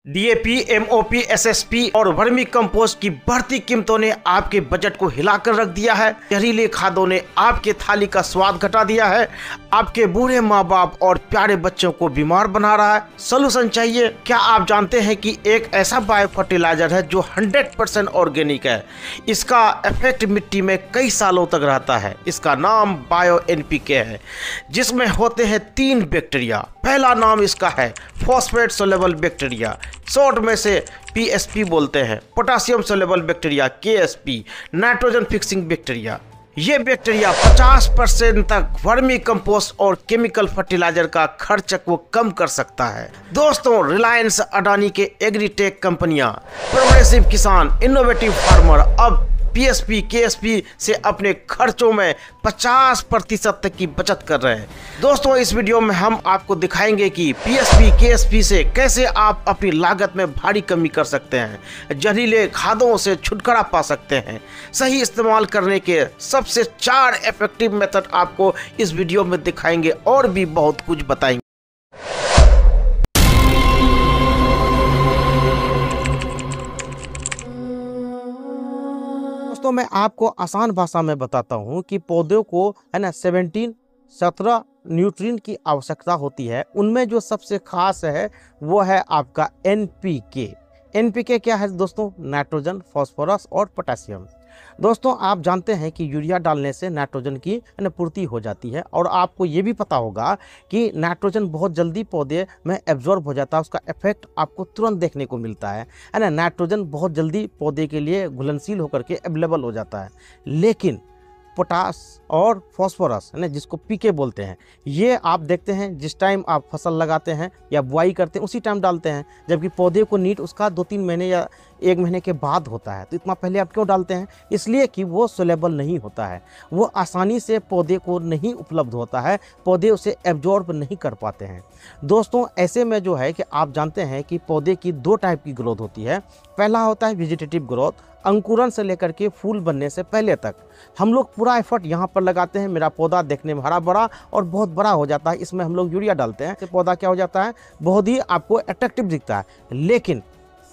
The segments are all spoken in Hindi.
डीएपी, एमओपी, एसएसपी और वर्मी कंपोस्ट की बढ़ती कीमतों ने आपके बजट को हिलाकर रख दिया है। जहरीले खादों ने आपके थाली का स्वाद घटा दिया है, आपके बूढ़े माँ बाप और प्यारे बच्चों को बीमार बना रहा है। सोल्यूशन चाहिए? क्या आप जानते हैं कि एक ऐसा बायो फर्टिलाइजर है जो 100% ऑर्गेनिक है। इसका इफेक्ट मिट्टी में कई सालों तक रहता है। इसका नाम बायो एनपीके है, जिसमें होते हैं 3 बैक्टीरिया। पहला नाम इसका है फॉस्फेट सोलेबल बैक्टीरिया, शॉर्ट में से पीएसपी बोलते हैं। Potassium soluble bacteria Ksp, nitrogen fixing bacteria. ये बैक्टीरिया 50% तक वर्मी कंपोस्ट और केमिकल फर्टिलाइजर का खर्च को कम कर सकता है। दोस्तों, रिलायंस, अडानी के एग्रीटेक कंपनियां, प्रोग्रेसिव किसान, इनोवेटिव फार्मर अब पीएसपी, केएसपी से अपने खर्चों में 50% तक की बचत कर रहे हैं। दोस्तों, इस वीडियो में हम आपको दिखाएंगे कि पीएसपी, केएसपी से कैसे आप अपनी लागत में भारी कमी कर सकते हैं, जहरीले खादों से छुटकारा पा सकते हैं। सही इस्तेमाल करने के सबसे 4 इफेक्टिव मेथड आपको इस वीडियो में दिखाएंगे और भी बहुत कुछ बताएंगे। दोस्तों, मैं आपको आसान भाषा में बताता हूं कि पौधों को है ना 17 न्यूट्रिएंट की आवश्यकता होती है। उनमें जो सबसे खास है वो है आपका एनपीके। एनपीके क्या है दोस्तों? नाइट्रोजन, फास्फोरस और पोटेशियम। दोस्तों, आप जानते हैं कि यूरिया डालने से नाइट्रोजन की पूर्ति हो जाती है, और आपको ये भी पता होगा कि नाइट्रोजन बहुत जल्दी पौधे में एब्जॉर्ब हो जाता है। उसका इफेक्ट आपको तुरंत देखने को मिलता है ना। नाइट्रोजन बहुत जल्दी पौधे के लिए घुलनशील होकर के अवेलेबल हो जाता है। लेकिन पोटास और फास्फोरस है ना, जिसको पीके बोलते हैं, ये आप देखते हैं जिस टाइम आप फसल लगाते हैं या बुआई करते हैं उसी टाइम डालते हैं, जबकि पौधे को नीड उसका 2-3 महीने या 1 महीने के बाद होता है। तो इतना पहले आप क्यों डालते हैं? इसलिए कि वो सोलेबल नहीं होता है, वो आसानी से पौधे को नहीं उपलब्ध होता है, पौधे उसे एब्जॉर्ब नहीं कर पाते हैं। दोस्तों, ऐसे में जो है कि आप जानते हैं कि पौधे की 2 टाइप की ग्रोथ होती है। पहला होता है वेजिटेटिव ग्रोथ, अंकुरन से लेकर के फूल बनने से पहले तक हम लोग पूरा एफर्ट यहाँ पर लगाते हैं, मेरा पौधा देखने में हरा भरा और बहुत बड़ा हो जाता है, इसमें हम लोग यूरिया डालते हैं, तो पौधा क्या हो जाता है, बहुत ही आपको अट्रैक्टिव दिखता है। लेकिन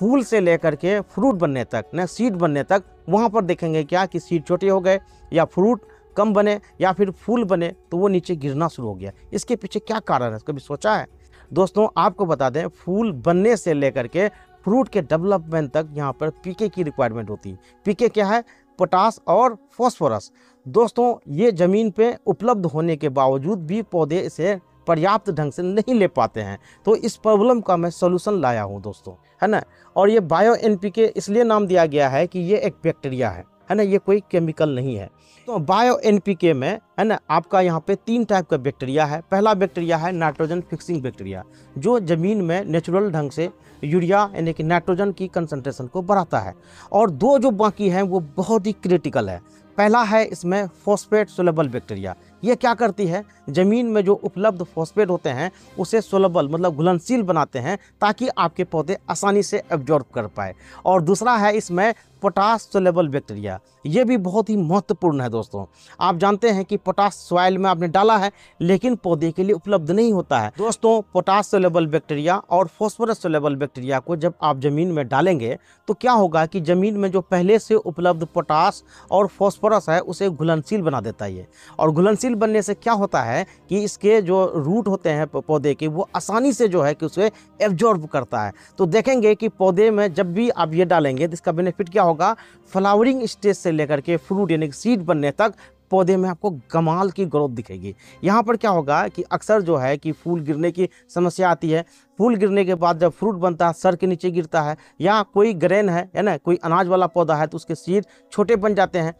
फूल से लेकर के फ्रूट बनने तक ना, सीड बनने तक, वहाँ पर देखेंगे क्या कि सीड छोटे हो गए या फ्रूट कम बने या फिर फूल बने तो वो नीचे गिरना शुरू हो गया। इसके पीछे क्या कारण है, कभी सोचा है? दोस्तों, आपको बता दें, फूल बनने से लेकर के फ्रूट के डेवलपमेंट तक यहाँ पर पीके की रिक्वायरमेंट होती है। पीके क्या है? पोटास और फास्फोरस। दोस्तों, ये ज़मीन पे उपलब्ध होने के बावजूद भी पौधे इसे पर्याप्त ढंग से नहीं ले पाते हैं। तो इस प्रॉब्लम का मैं सॉल्यूशन लाया हूँ दोस्तों, है ना। और ये बायो एनपीके इसलिए नाम दिया गया है कि ये एक बैक्टीरिया है ना, ये कोई केमिकल नहीं है। तो बायो एनपीके में है ना, आपका यहाँ पे 3 टाइप का बैक्टीरिया है। पहला बैक्टीरिया है नाइट्रोजन फिक्सिंग बैक्टीरिया, जो ज़मीन में नेचुरल ढंग से यूरिया यानी कि नाइट्रोजन की कंसंट्रेशन को बढ़ाता है। और 2 जो बाकी हैं वो बहुत ही क्रिटिकल है। पहला है इसमें फॉस्फेट सोलेबल बैक्टीरिया। ये क्या करती है, ज़मीन में जो उपलब्ध फॉस्फेट होते हैं उसे सोलेबल मतलब घुलनशील बनाते हैं, ताकि आपके पौधे आसानी से एब्जॉर्ब कर पाए। और दूसरा है इसमें पोटास सोलेबल बैक्टीरिया। ये भी बहुत ही महत्वपूर्ण है दोस्तों। आप जानते हैं कि पोटास सॉइल में आपने डाला है लेकिन पौधे के लिए उपलब्ध नहीं होता है। दोस्तों, पोटास सोलेबल बैक्टीरिया और फास्फोरस सोलेबल बैक्टीरिया को जब आप ज़मीन में डालेंगे तो क्या होगा कि ज़मीन में जो पहले से उपलब्ध पोटास और फास्फोरस है उसे घुलनशील बना देता है ये। और घुलनशील बनने से क्या होता है कि इसके जो रूट होते हैं पौधे के, वो आसानी से जो है कि उसे एब्जॉर्ब करता है। तो देखेंगे कि पौधे में जब भी आप ये डालेंगे तो इसका बेनिफिट क्या होगा, फ्लावरिंग स्टेज से लेकर के फ्रूट यानी सीड बनने तक पौधे में आपको कमाल की ग्रोथ दिखेगी। यहाँ पर क्या होगा कि अक्सर जो है कि फूल गिरने की समस्या आती है। फूल गिरने के बाद जब फ्रूट बनता है सर के नीचे गिरता है, या कोई ग्रेन है ना, कोई अनाज वाला पौधा है तो उसके सीड छोटे बन जाते हैं।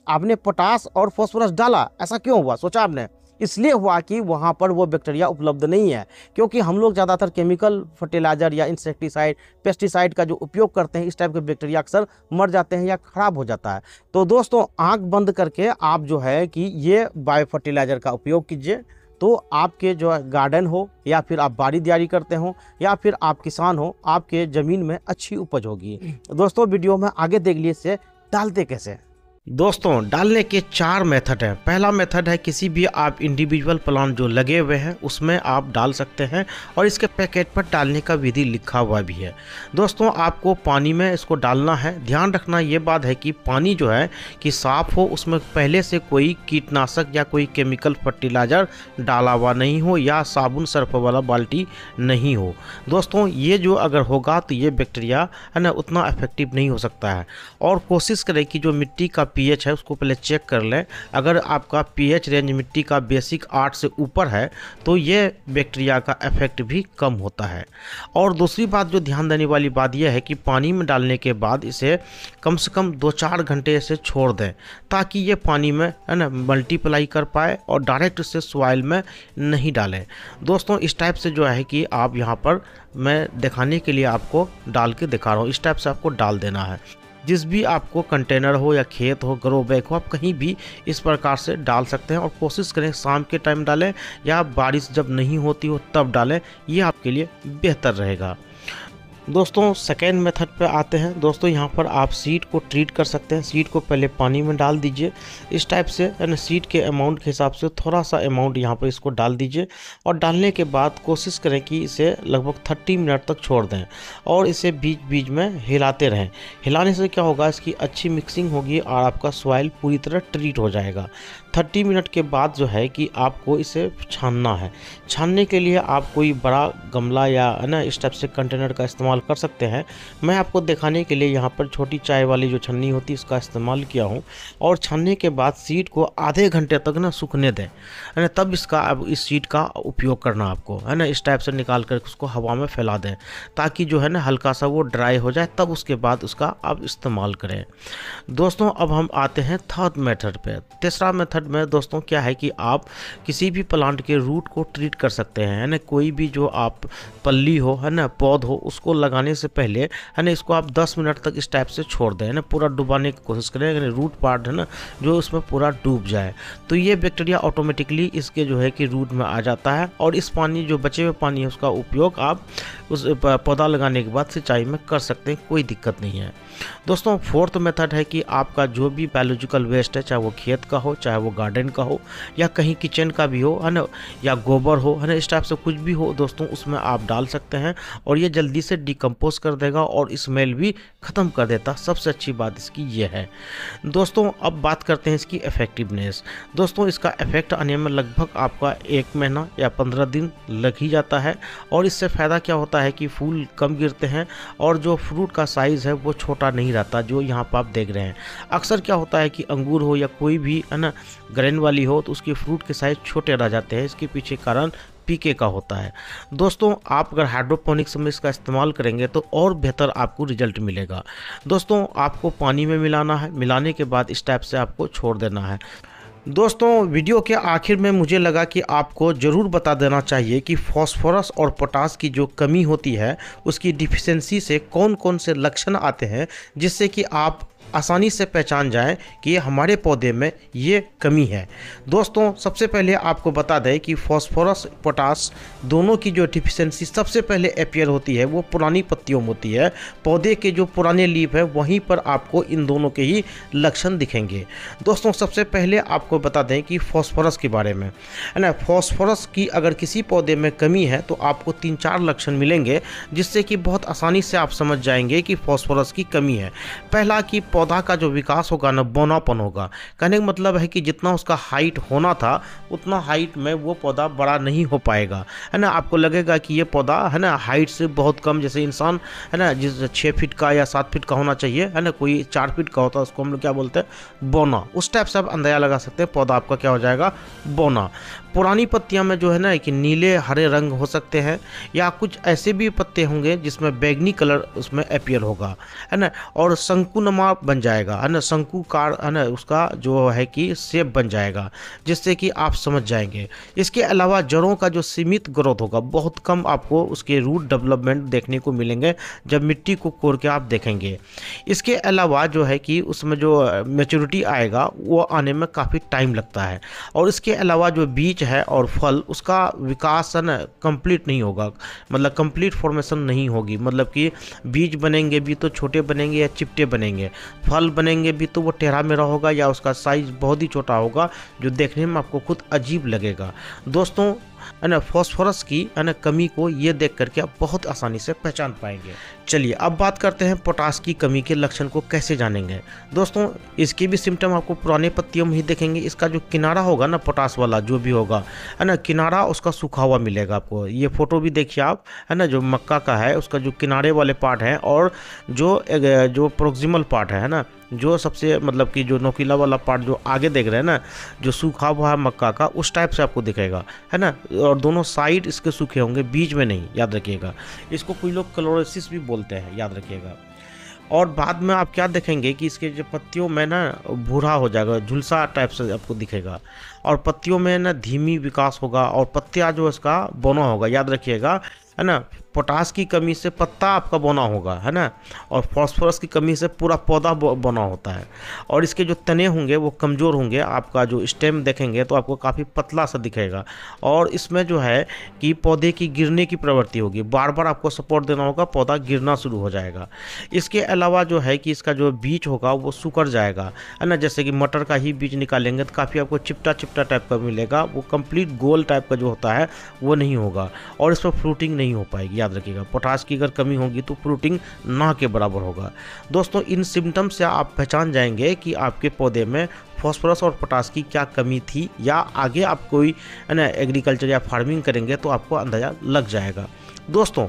आपने पोटास और फास्फोरस डाला, ऐसा क्यों हुआ? सोचा आपने? इसलिए हुआ कि वहाँ पर वो बैक्टीरिया उपलब्ध नहीं है, क्योंकि हम लोग ज़्यादातर केमिकल फर्टिलाइजर या इंसेक्टिसाइड, पेस्टिसाइड का जो उपयोग करते हैं, इस टाइप के बैक्टीरिया अक्सर मर जाते हैं या ख़राब हो जाता है। तो दोस्तों, आंख बंद करके आप जो है कि ये बायो फर्टिलाइज़र का उपयोग कीजिए, तो आपके जो गार्डन हो या फिर आप बाड़ी दियारी करते हो या फिर आप किसान हो, आपके ज़मीन में अच्छी उपज होगी। दोस्तों, वीडियो में आगे देख लीजिए डालते कैसे। दोस्तों डालने के 4 मेथड हैं। पहला मेथड है किसी भी आप इंडिविजुअल प्लांट जो लगे हुए हैं उसमें आप डाल सकते हैं और इसके पैकेट पर डालने का विधि लिखा हुआ भी है। दोस्तों आपको पानी में इसको डालना है। ध्यान रखना ये बात है कि पानी जो है कि साफ़ हो, उसमें पहले से कोई कीटनाशक या कोई केमिकल फर्टिलाइज़र डाला हुआ नहीं हो या साबुन सर्फ वाला बाल्टी नहीं हो। दोस्तों ये जो अगर होगा तो ये बैक्टीरिया है ना उतना इफेक्टिव नहीं हो सकता है। और कोशिश करें कि जो मिट्टी का पीएच है उसको पहले चेक कर लें। अगर आपका पीएच रेंज मिट्टी का बेसिक 8 से ऊपर है तो ये बैक्टीरिया का इफेक्ट भी कम होता है। और दूसरी बात जो ध्यान देने वाली बात यह है कि पानी में डालने के बाद इसे कम से कम 2-4 घंटे से छोड़ दें ताकि ये पानी में है ना मल्टीप्लाई कर पाए और डायरेक्ट इसे सॉइल में नहीं डालें। दोस्तों इस टाइप से जो है कि आप यहाँ पर मैं दिखाने के लिए आपको डाल के दिखा रहा हूँ, इस टाइप से आपको डाल देना है। जिस भी आपको कंटेनर हो या खेत हो, ग्रो बैग हो, आप कहीं भी इस प्रकार से डाल सकते हैं। और कोशिश करें शाम के टाइम डालें या बारिश जब नहीं होती हो तब डालें, ये आपके लिए बेहतर रहेगा। दोस्तों सेकेंड मेथड पे आते हैं। दोस्तों यहाँ पर आप सीड को ट्रीट कर सकते हैं। सीड को पहले पानी में डाल दीजिए इस टाइप से, यानी सीड के अमाउंट के हिसाब से थोड़ा सा अमाउंट यहाँ पर इसको डाल दीजिए और डालने के बाद कोशिश करें कि इसे लगभग 30 मिनट तक छोड़ दें और इसे बीच बीच में हिलाते रहें। हिलाने से क्या होगा, इसकी अच्छी मिक्सिंग होगी और आपका सॉइल पूरी तरह ट्रीट हो जाएगा। 30 मिनट के बाद जो है कि आपको इसे छानना है। छानने के लिए आप कोई बड़ा गमला या है ना इस टाइप से कंटेनर का इस्तेमाल कर सकते हैं। मैं आपको दिखाने के लिए यहाँ पर छोटी चाय वाली जो छन्नी होती है उसका इस्तेमाल किया हूँ। और छानने के बाद सीड को आधे घंटे तक ना सूखने दें, है ना, तब इसका अब इस सीड का उपयोग करना आपको, है ना, इस टाइप से निकाल कर उसको हवा में फैला दें ताकि जो है ना हल्का सा वो ड्राई हो जाए, तब उसके बाद उसका आप इस्तेमाल करें। दोस्तों अब हम आते हैं थर्ड मेथड पे। तीसरा मेथड में दोस्तों क्या है कि आप किसी भी प्लांट के रूट को ट्रीट कर सकते हैं, है ना। कोई भी जो आप पल्ली हो, है ना, पौध हो, उसको लगाने से पहले है ना इसको आप 10 मिनट तक इस टाइप से छोड़ दें, है ना, पूरा डुबाने की कोशिश करें, रूट पार्ट है ना जो उसमें पूरा डूब जाए। तो ये बैक्टीरिया ऑटोमेटिकली इसके जो है कि रूट में आ जाता है और इस पानी जो बचे हुए पानी है उसका उपयोग आप उस पौधा लगाने के बाद सिंचाई में कर सकते हैं, कोई दिक्कत नहीं है। दोस्तों फोर्थ मेथड है कि आपका जो भी बायोलॉजिकल वेस्ट है, चाहे वो खेत का हो, चाहे वो गार्डन का हो या कहीं किचन का भी हो, है ना, या गोबर हो, है ना, इस टाइप से कुछ भी हो दोस्तों उसमें आप डाल सकते हैं और ये जल्दी से डिकम्पोज कर देगा और स्मेल भी ख़त्म कर देता। सबसे अच्छी बात इसकी ये है। दोस्तों अब बात करते हैं इसकी इफ़ेक्टिवनेस। दोस्तों इसका इफेक्ट आने में लगभग आपका 1 महीना या 15 दिन लग ही जाता है और इससे फ़ायदा क्या होता है कि फूल कम गिरते हैं और जो फ्रूट का साइज़ है वो छोटा नहीं रहता, जो यहाँ पर आप देख रहे हैं। अक्सर क्या होता है कि अंगूर हो या कोई भी, है ना, ग्रेन वाली हो तो उसके फ्रूट के साइज छोटे रह जाते हैं। इसके पीछे कारण पीके का होता है। दोस्तों आप अगर हाइड्रोपोनिक्स में इसका इस्तेमाल करेंगे तो और बेहतर आपको रिजल्ट मिलेगा। दोस्तों आपको पानी में मिलाना है, मिलाने के बाद इस टाइप से आपको छोड़ देना है। दोस्तों वीडियो के आखिर में मुझे लगा कि आपको ज़रूर बता देना चाहिए कि फास्फोरस और पोटास की जो कमी होती है उसकी डिफिशियंसी से कौन कौन से लक्षण आते हैं, जिससे कि आप आसानी से पहचान जाएं कि हमारे पौधे में ये कमी है। दोस्तों सबसे पहले आपको बता दें कि फास्फोरस पोटास दोनों की जो डिफिशियंसी सबसे पहले अपीयर होती है वो पुरानी पत्तियों में होती है। पौधे के जो पुराने लीफ है वहीं पर आपको इन दोनों के ही लक्षण दिखेंगे। दोस्तों सबसे पहले आपको बता दें कि फास्फोरस के बारे में, है ना, फास्फोरस की अगर किसी पौधे में कमी है तो आपको 3-4 लक्षण मिलेंगे जिससे कि बहुत आसानी से आप समझ जाएंगे कि फास्फोरस की कमी है। पहला कि पौधा का जो विकास होगा ना बौनापन होगा। कहने का मतलब है कि जितना उसका हाइट होना था उतना हाइट में वो पौधा बड़ा नहीं हो पाएगा, है ना। आपको लगेगा कि ये पौधा, है ना, हाइट से बहुत कम, जैसे इंसान, है ना, जिस 6 फीट का या 7 फीट का होना चाहिए, है ना, कोई 4 फीट का होता है, उसको हम लोग क्या बोलते हैं, बौना। उस टाइप से आप अंदाजा लगा सकते हैं पौधा आपका क्या हो जाएगा, बौना। पुरानी पत्तियां में जो है ना कि नीले हरे रंग हो सकते हैं या कुछ ऐसे भी पत्ते होंगे जिसमें बैगनी कलर उसमें अपीयर होगा, है ना, और शंकुनुमा बन जाएगा, है ना, शंकुकार, है ना, उसका जो है कि शेप बन जाएगा, जिससे कि आप समझ जाएंगे। इसके अलावा जड़ों का जो सीमित ग्रोथ होगा, बहुत कम आपको उसके रूट डेवलपमेंट देखने को मिलेंगे जब मिट्टी को कोड़ के आप देखेंगे। इसके अलावा जो है कि उसमें जो मैच्योरिटी आएगा वो आने में काफ़ी टाइम लगता है और इसके अलावा जो बीज है और फल, उसका विकास है ना कंप्लीट नहीं होगा, मतलब कंप्लीट फॉर्मेशन नहीं होगी, मतलब कि बीज बनेंगे भी तो छोटे बनेंगे या चिपटे बनेंगे। फल बनेंगे भी तो वो टेढ़ा मेढ़ा होगा या उसका साइज बहुत ही छोटा होगा, जो देखने में आपको खुद अजीब लगेगा। दोस्तों है ना, फॉस्फोरस की है ना कमी को ये देख करके आप बहुत आसानी से पहचान पाएंगे। चलिए अब बात करते हैं पोटास की कमी के लक्षण को कैसे जानेंगे। दोस्तों इसके भी सिम्टम आपको पुराने पत्तियों में ही देखेंगे। इसका जो किनारा होगा ना, पोटास वाला जो भी होगा है ना, किनारा उसका सूखा हुआ मिलेगा आपको। ये फोटो भी देखिए आप, है ना, जो मक्का का है उसका जो किनारे वाले पार्ट है और जो प्रोक्सिमल पार्ट है ना, जो सबसे मतलब कि जो नोकीला वाला पार्ट जो आगे देख रहे हैं ना, जो सूखा हुआ है मक्का का, उस टाइप से आपको दिखेगा, है ना। और दोनों साइड इसके सूखे होंगे, बीच में नहीं, याद रखिएगा। इसको कोई लोग क्लोरोसिस भी बोलते हैं, याद रखिएगा। और बाद में आप क्या देखेंगे कि इसके जो पत्तियों में ना भूरा हो जाएगा, झुलसा टाइप से आपको दिखेगा। और पत्तियों में ना धीमी विकास होगा और पत्तियाँ जो इसका बौना होगा, याद रखिएगा, है ना। पोटास की कमी से पत्ता आपका बौना होगा, है ना। और फास्फोरस की कमी से पूरा पौधा बौना होता है। और इसके जो तने होंगे वो कमज़ोर होंगे। आपका जो स्टेम देखेंगे तो आपको काफ़ी पतला सा दिखेगा। और इसमें जो है कि पौधे की गिरने की प्रवृत्ति होगी, बार बार आपको सपोर्ट देना होगा, पौधा गिरना शुरू हो जाएगा। इसके अलावा जो है कि इसका जो बीज होगा वो सुकर जाएगा, है ना। जैसे कि मटर का ही बीज निकालेंगे तो काफ़ी आपको चिपटा चिपटा टाइप का मिलेगा, वो कंप्लीट गोल टाइप का जो होता है वो नहीं होगा। और इसमें फ्रूटिंग नहीं हो पाएगी, याद रखिएगा। पोटास की अगर कमी होगी तो फ्रूटिंग ना के बराबर होगा। दोस्तों इन सिम्टम से आप पहचान जाएंगे कि आपके पौधे में फास्फोरस और पोटास की क्या कमी थी, या आगे आप कोई है ना एग्रीकल्चर या फार्मिंग करेंगे तो आपको अंदाज़ा लग जाएगा। दोस्तों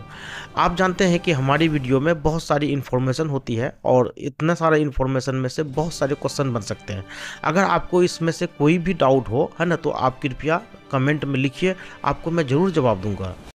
आप जानते हैं कि हमारी वीडियो में बहुत सारी इन्फॉर्मेशन होती है और इतना सारा इन्फॉर्मेशन में से बहुत सारे क्वेश्चन बन सकते हैं। अगर आपको इसमें से कोई भी डाउट हो, है ना, तो आप कृपया कमेंट में लिखिए, आपको मैं ज़रूर जवाब दूंगा।